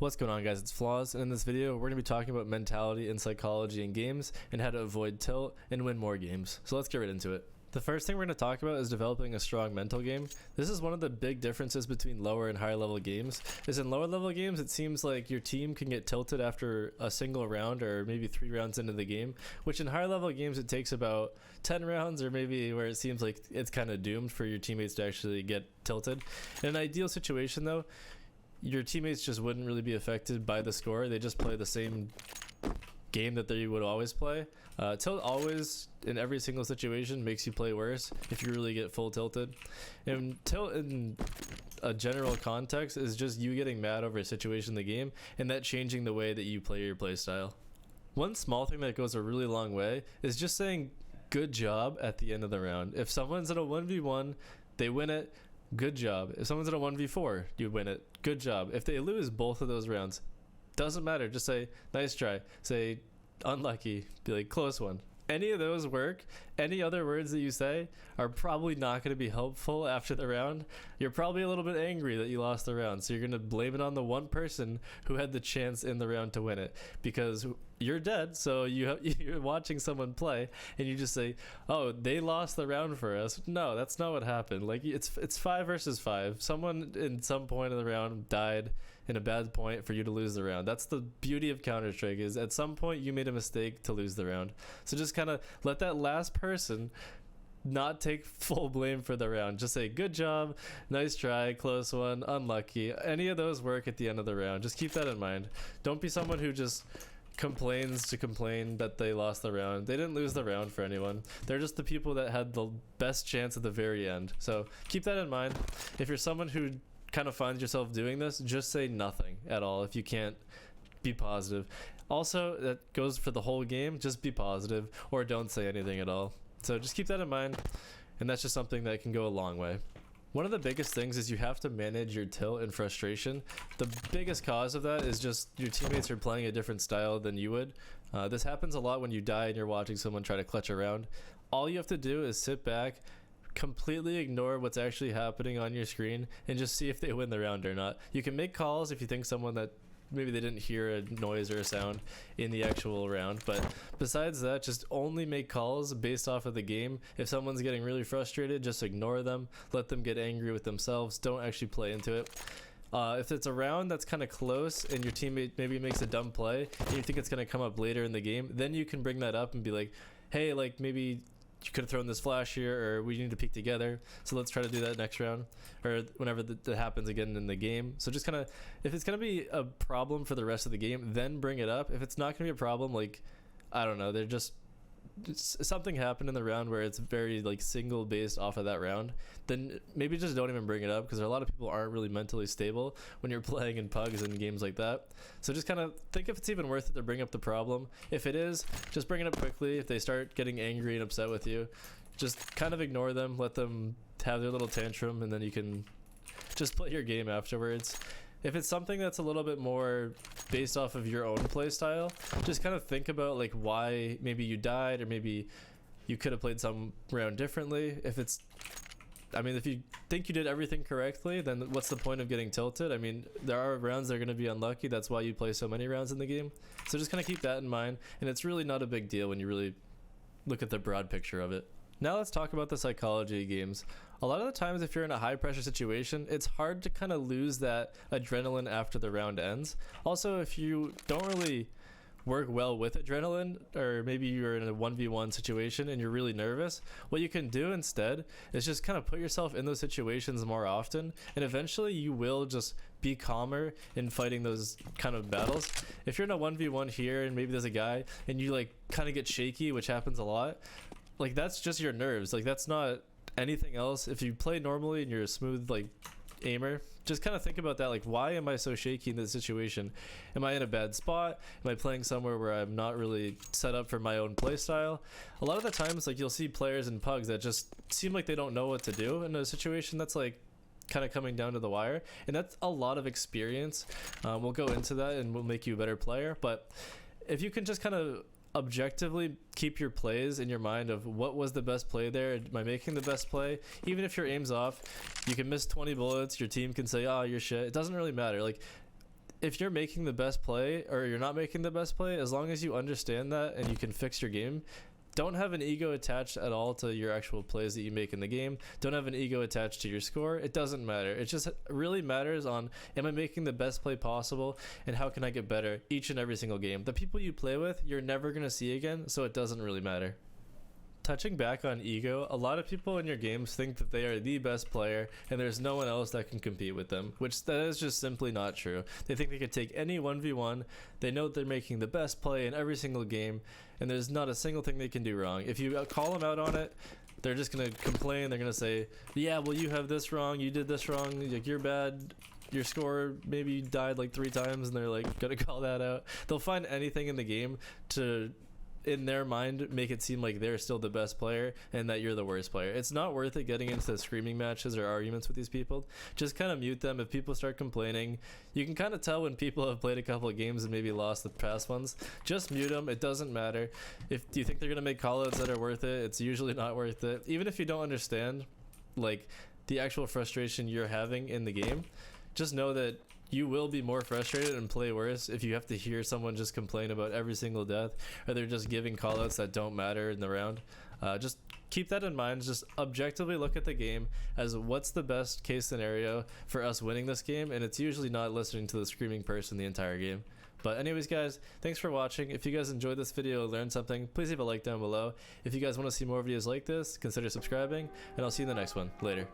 What's going on, guys? It's Flaws, and in this video we're going to be talking about mentality and psychology in games and how to avoid tilt and win more games. So let's get right into it. The first thing we're going to talk about is developing a strong mental game. This is one of the big differences between lower and higher level games. Is in lower level games it seems like your team can get tilted after a single round or maybe 3 rounds into the game, which in higher level games it takes about 10 rounds or maybe where it seems like it's kind of doomed for your teammates to actually get tilted. In an ideal situation though, your teammates just wouldn't really be affected by the score. They just play the same game that they would always play. Tilt always, in every single situation, makes you play worse if you really get full tilted. And tilt in a general context is just you getting mad over a situation in the game and that changing the way that you play your play style. One small thing that goes a really long way is just saying good job at the end of the round. If someone's in a 1v1, they win it, good job. If someone's in a 1v4, you win it, good job. If they lose both of those rounds, doesn't matter, just say nice try, say unlucky, be like close one. Any of those work. Any other words that you say are probably not going to be helpful after the round. You're probably a little bit angry that you lost the round, so you're going to blame it on the one person who had the chance in the round to win it, because you're dead. So you're watching someone play and you just say, oh, they lost the round for us. No, that's not what happened. Like it's 5 versus 5. Someone in some point of the round died in a bad point for you to lose the round. That's the beauty of Counter-Strike, is at some point you made a mistake to lose the round. So just kind of let that last person not take full blame for the round. Just say good job, nice try, close one, unlucky. Any of those work at the end of the round. Just keep that in mind. Don't be someone who just complains to complain that they lost the round. They didn't lose the round for anyone. They're just the people that had the best chance at the very end. So keep that in mind. If you're someone who kind of finds yourself doing this, just say nothing at all if you can't be positive. Also, that goes for the whole game. Just be positive or don't say anything at all. So just keep that in mind, and that's just something that can go a long way. One of the biggest things is you have to manage your tilt and frustration. The biggest cause of that is just your teammates are playing a different style than you would. This happens a lot when you die and you're watching someone try to clutch around. All you have to do is sit back, completely ignore what's actually happening on your screen, and just see if they win the round or not. You can make calls if you think someone that maybe they didn't hear a noise or a sound in the actual round, but besides that, just only make calls based off of the game. If someone's getting really frustrated, just ignore them, let them get angry with themselves. Don't actually play into it. If it's a round that's kind of close and your teammate maybe makes a dumb play and you think it's going to come up later in the game, then you can bring that up and be like, hey, like maybe you could have thrown this flash here, or we need to peek together, so let's try to do that next round, or whenever that happens again in the game. So just kind of, if it's going to be a problem for the rest of the game, then bring it up. If it's not going to be a problem, like, I don't know, they're just something happened in the round where it's very like single based off of that round, then maybe just don't even bring it up, because a lot of people aren't really mentally stable when you're playing in pugs and games like that. So just kind of think if it's even worth it to bring up the problem. If it is, just bring it up quickly. If they start getting angry and upset with you, just kind of ignore them, let them have their little tantrum, and then you can just play your game afterwards. If it's something that's a little bit more based off of your own play style, just kind of think about like why maybe you died, or maybe you could have played some round differently. If you think you did everything correctly, then what's the point of getting tilted? I mean, there are rounds that are going to be unlucky. That's why you play so many rounds in the game. So just kind of keep that in mind, and it's really not a big deal when you really look at the broad picture of it. Now let's talk about the psychology of games. A lot of the times if you're in a high pressure situation, it's hard to kind of lose that adrenaline after the round ends. Also, if you don't really work well with adrenaline, or maybe you're in a 1v1 situation and you're really nervous, what you can do instead is just kind of put yourself in those situations more often, and eventually you will just be calmer in fighting those kind of battles. If you're in a 1v1 here and maybe there's a guy and you like kind of get shaky, which happens a lot, like that's just your nerves. Like that's not anything else. If you play normally and you're a smooth like aimer, just kind of think about that. Like, why am I so shaky in this situation? Am I in a bad spot? Am I playing somewhere where I'm not really set up for my own play style? A lot of the times, like, you'll see players in pugs that just seem like they don't know what to do in a situation that's like kind of coming down to the wire, and that's a lot of experience. We'll go into that and we'll make you a better player. But if you can just kind of objectively keep your plays in your mind of what was the best play there, am I making the best play? Even if your aim's off, you can miss 20 bullets, your team can say, oh, you're shit. It doesn't really matter. Like, if you're making the best play or you're not making the best play, as long as you understand that and you can fix your game, don't have an ego attached at all to your actual plays that you make in the game. Don't have an ego attached to your score. It doesn't matter. It just really matters on, am I making the best play possible, and how can I get better each and every single game. The people you play with, you're never going to see again, so it doesn't really matter. Touching back on ego, a lot of people in your games think that they are the best player and there's no one else that can compete with them, which that is just simply not true. They think they could take any 1v1, they know they're making the best play in every single game, and there's not a single thing they can do wrong. If you call them out on it, they're just going to complain, they're going to say, yeah, well, you have this wrong, you did this wrong, like, you're bad, your score maybe you died like 3 times, and they're like gonna call that out. They'll find anything in the game to, in their mind, make it seem like they're still the best player and that you're the worst player. It's not worth it getting into screaming matches or arguments with these people. Just kind of mute them. If people start complaining, you can kind of tell when people have played a couple of games and maybe lost the past ones. Just mute them. It doesn't matter. If you think they're gonna make callouts that are worth it, it's usually not worth it. Even if you don't understand like the actual frustration you're having in the game, just know that you will be more frustrated and play worse if you have to hear someone just complain about every single death, or they're just giving callouts that don't matter in the round. Just keep that in mind. Just objectively look at the game as what's the best case scenario for us winning this game, and it's usually not listening to the screaming person the entire game. But anyways, guys, thanks for watching. If you guys enjoyed this video or learned something, please leave a like down below. If you guys want to see more videos like this, consider subscribing, and I'll see you in the next one. Later.